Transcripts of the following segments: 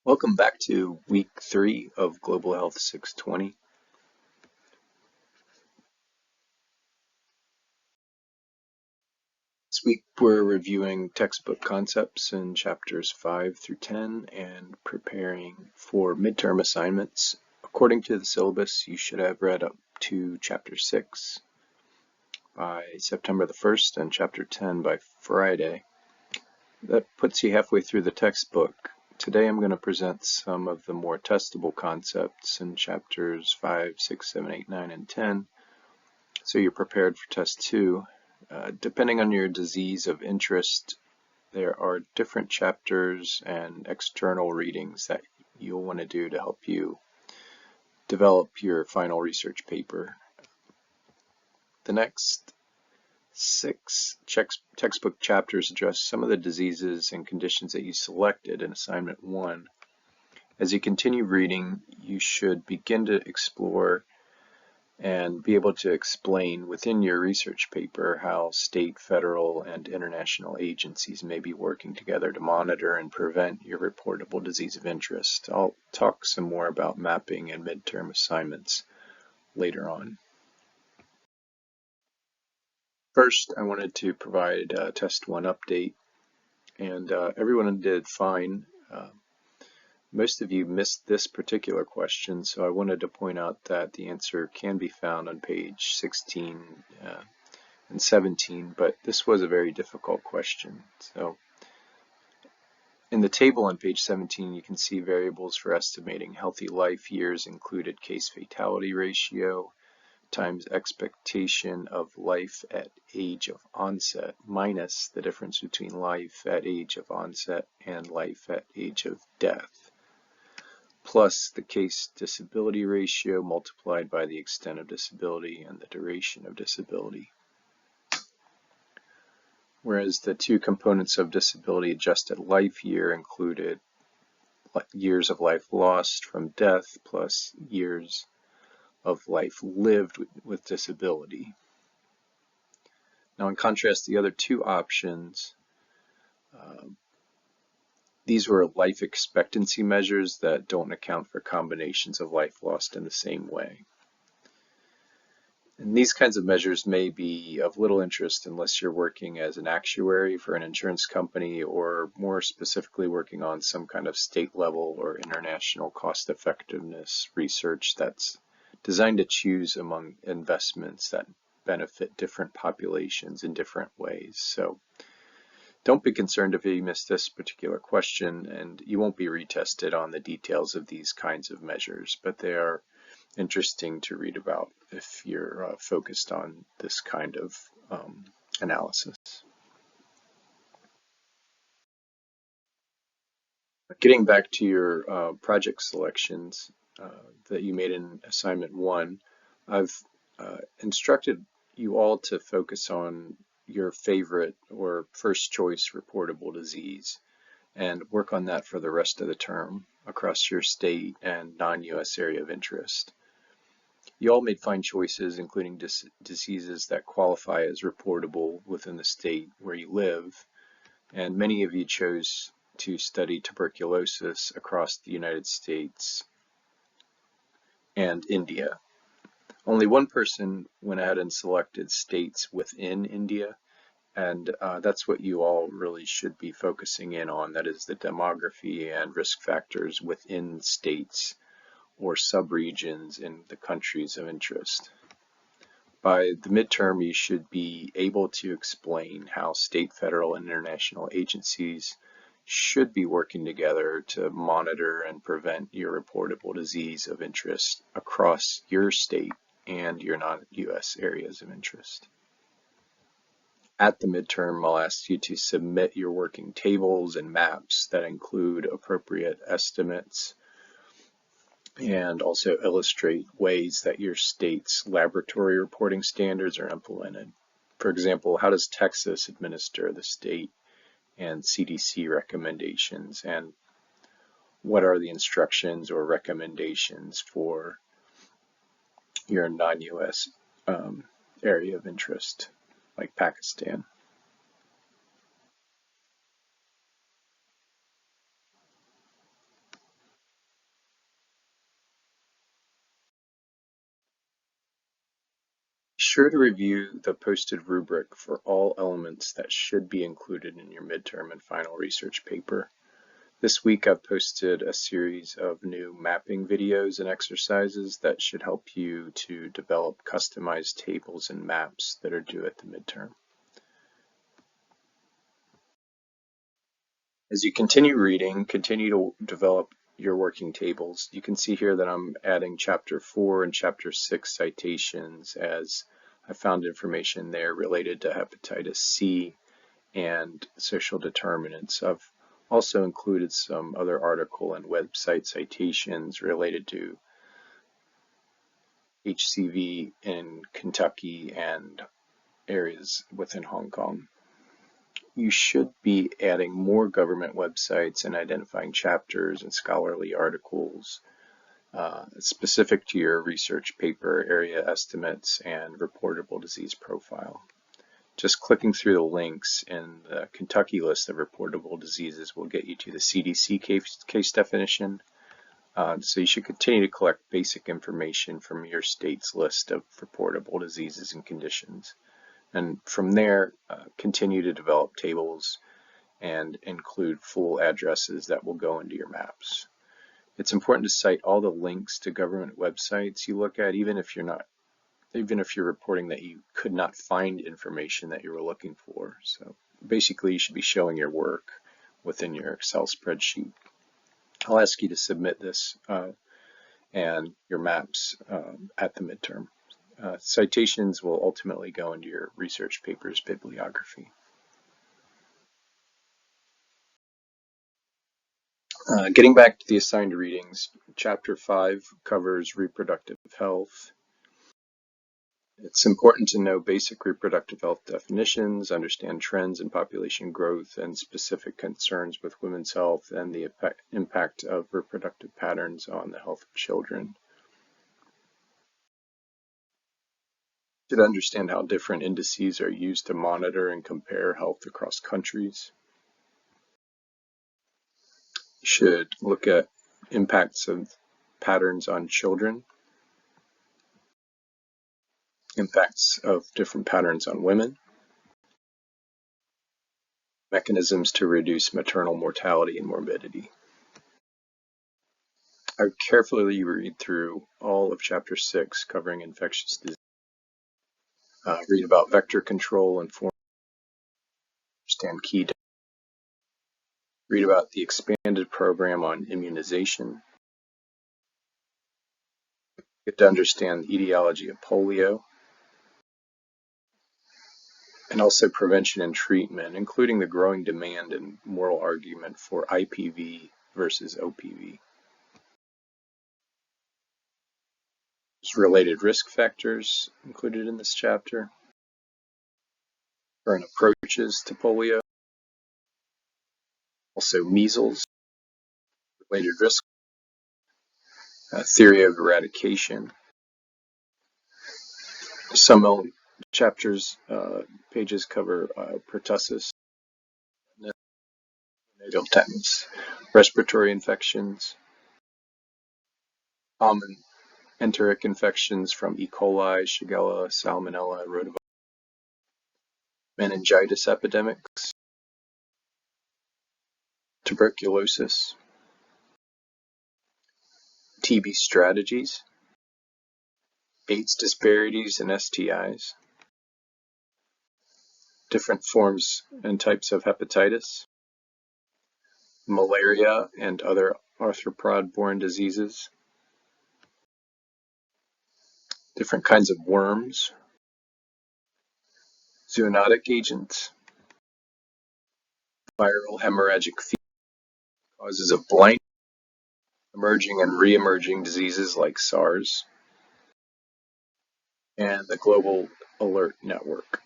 Welcome back to week 3 of Global Health 620. This week we're reviewing textbook concepts in chapters 5 through 10 and preparing for midterm assignments. According to the syllabus, you should have read up to chapter 6 by September the 1st and chapter 10 by Friday. That puts you halfway through the textbook. Today I'm going to present some of the more testable concepts in chapters 5, 6, 7, 8, 9, and 10, so you're prepared for test 2. Depending on your disease of interest, there are different chapters and external readings that you'll want to do to help you develop your final research paper. The next 6 textbook chapters address some of the diseases and conditions that you selected in assignment 1. As you continue reading, you should begin to explore and be able to explain within your research paper how state, federal, and international agencies may be working together to monitor and prevent your reportable disease of interest. I'll talk some more about mapping and midterm assignments later on. First, I wanted to provide a test 1 update, and everyone did fine. Most of you missed this particular question, so I wanted to point out that the answer can be found on page 16 and 17, but this was a very difficult question. So in the table on page 17, you can see variables for estimating healthy life years included case fatality ratio times expectation of life at age of onset minus the difference between life at age of onset and life at age of death, plus the case disability ratio multiplied by the extent of disability and the duration of disability. Whereas the 2 components of disability adjusted life year included years of life lost from death plus years of life lived with disability. Now, in contrast, the other 2 options, these were life expectancy measures that don't account for combinations of life lost in the same way. And these kinds of measures may be of little interest unless you're working as an actuary for an insurance company or more specifically working on some kind of state level or international cost effectiveness research that's designed to choose among investments that benefit different populations in different ways. So don't be concerned if you missed this particular question, and you won't be retested on the details of these kinds of measures, but they are interesting to read about if you're focused on this kind of analysis. Getting back to your project selections that you made in assignment 1, I've instructed you all to focus on your favorite or first choice reportable disease and work on that for the rest of the term across your state and non-US area of interest. You all made fine choices, including diseases that qualify as reportable within the state where you live, and many of you chose to study tuberculosis across the United States and India. Only one person went ahead and selected states within India, and that's what you all really should be focusing in on. That is the demography and risk factors within states or subregions in the countries of interest. By the midterm, you should be able to explain how state, federal, and international agencies should be working together to monitor and prevent your reportable disease of interest across your state and your non-US areas of interest. At the midterm, I'll ask you to submit your working tables and maps that include appropriate estimates and also illustrate ways that your state's laboratory reporting standards are implemented. For example, how does Texas administer the state and CDC recommendations, and what are the instructions or recommendations for your non-US area of interest, like Pakistan. sure to review the posted rubric for all elements that should be included in your midterm and final research paper. This week I've posted a series of new mapping videos and exercises that should help you to develop customized tables and maps that are due at the midterm. As you continue reading, continue to develop your working tables. You can see here that I'm adding Chapter 4 and Chapter 6 citations as I found information there related to hepatitis C and social determinants. I've also included some other article and website citations related to HCV in Kentucky and areas within Hong Kong. You should be adding more government websites and identifying chapters and scholarly articles specific to your research paper, area estimates, and reportable disease profile. Just clicking through the links in the Kentucky list of reportable diseases will get you to the CDC case definition. So you should continue to collect basic information from your state's list of reportable diseases and conditions. And from there, continue to develop tables and include full addresses that will go into your maps. It's important to cite all the links to government websites you look at, even if you're reporting that you could not find information that you were looking for. So basically, you should be showing your work within your Excel spreadsheet. I'll ask you to submit this and your maps at the midterm. Citations will ultimately go into your research paper's bibliography. Getting back to the assigned readings, Chapter 5 covers reproductive health. It's important to know basic reproductive health definitions, understand trends in population growth and specific concerns with women's health and the impact of reproductive patterns on the health of children. You should understand how different indices are used to monitor and compare health across countries. You should look at impacts of patterns on children, impacts of different patterns on women, mechanisms to reduce maternal mortality and morbidity. I would carefully read through all of Chapter 6 covering infectious disease. Read about vector control and understand key data. Read about the expanded program on immunization. Get to understand the etiology of polio. And also prevention and treatment, including the growing demand and moral argument for IPV versus OPV. There's related risk factors included in this chapter. Current approaches to polio. Also measles, related risk, theory of eradication. Some chapters, pages cover pertussis, neonatal tetanus, respiratory infections, common enteric infections from E. coli, Shigella, Salmonella, rotavirus, meningitis epidemics, tuberculosis, TB strategies, AIDS disparities and STIs, different forms and types of hepatitis, malaria and other arthropod-borne diseases, different kinds of worms, zoonotic agents, viral hemorrhagic fever, causes of blindness, emerging and re-emerging diseases like SARS, and the Global Alert Network.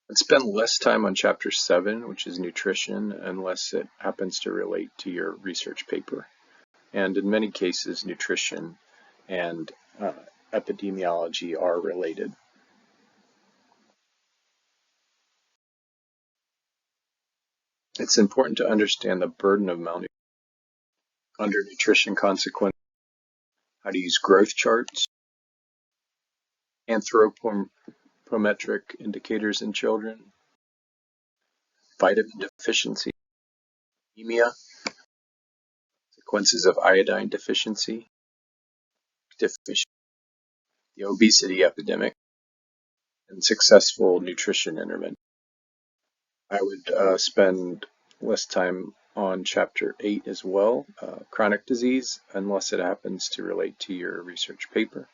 Let's spend less time on Chapter 7, which is nutrition, unless it happens to relate to your research paper. And in many cases, nutrition and epidemiology are related. It's important to understand the burden of malnutrition, undernutrition consequences, how to use growth charts, anthropometric indicators in children, vitamin deficiency, anemia, consequences of iodine deficiency, the obesity epidemic, and successful nutrition intervention. I would spend less time on Chapter 8 as well, chronic disease, unless it happens to relate to your research paper.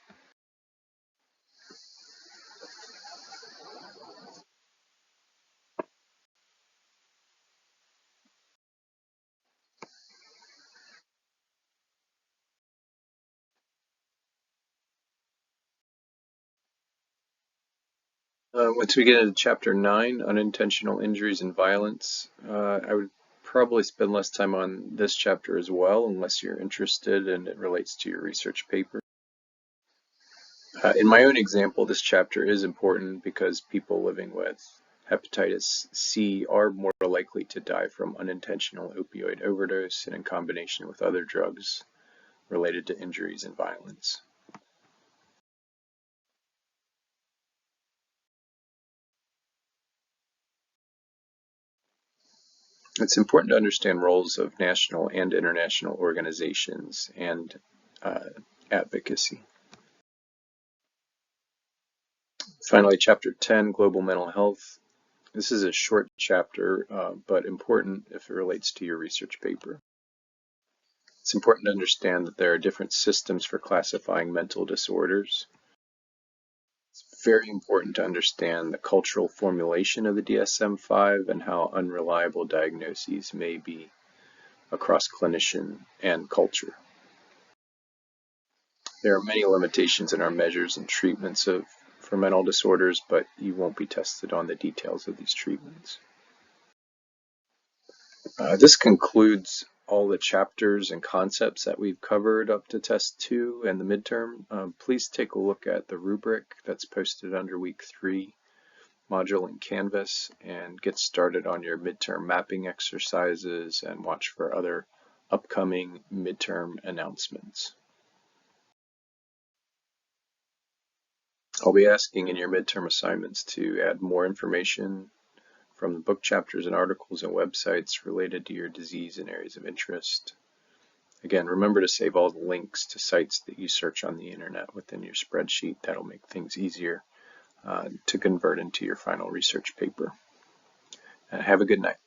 Once we get into Chapter 9, unintentional injuries and violence, I would probably spend less time on this chapter as well, unless you're interested and it relates to your research paper. In my own example, this chapter is important because people living with hepatitis C are more likely to die from unintentional opioid overdose and in combination with other drugs related to injuries and violence. It's important to understand roles of national and international organizations and advocacy. Finally, Chapter 10, Global Mental Health. This is a short chapter, but important if it relates to your research paper. It's important to understand that there are different systems for classifying mental disorders. It's very important to understand the cultural formulation of the DSM-5 and how unreliable diagnoses may be across clinician and culture. There are many limitations in our measures and treatments for mental disorders, but you won't be tested on the details of these treatments. This concludes all the chapters and concepts that we've covered up to Test 2 and the midterm. Please take a look at the rubric that's posted under Week 3 module in Canvas and get started on your midterm mapping exercises and watch for other upcoming midterm announcements. I'll be asking in your midterm assignments to add more information from the book chapters and articles and websites related to your disease and areas of interest. Again, remember to save all the links to sites that you search on the internet within your spreadsheet. That'll make things easier to convert into your final research paper. Have a good night.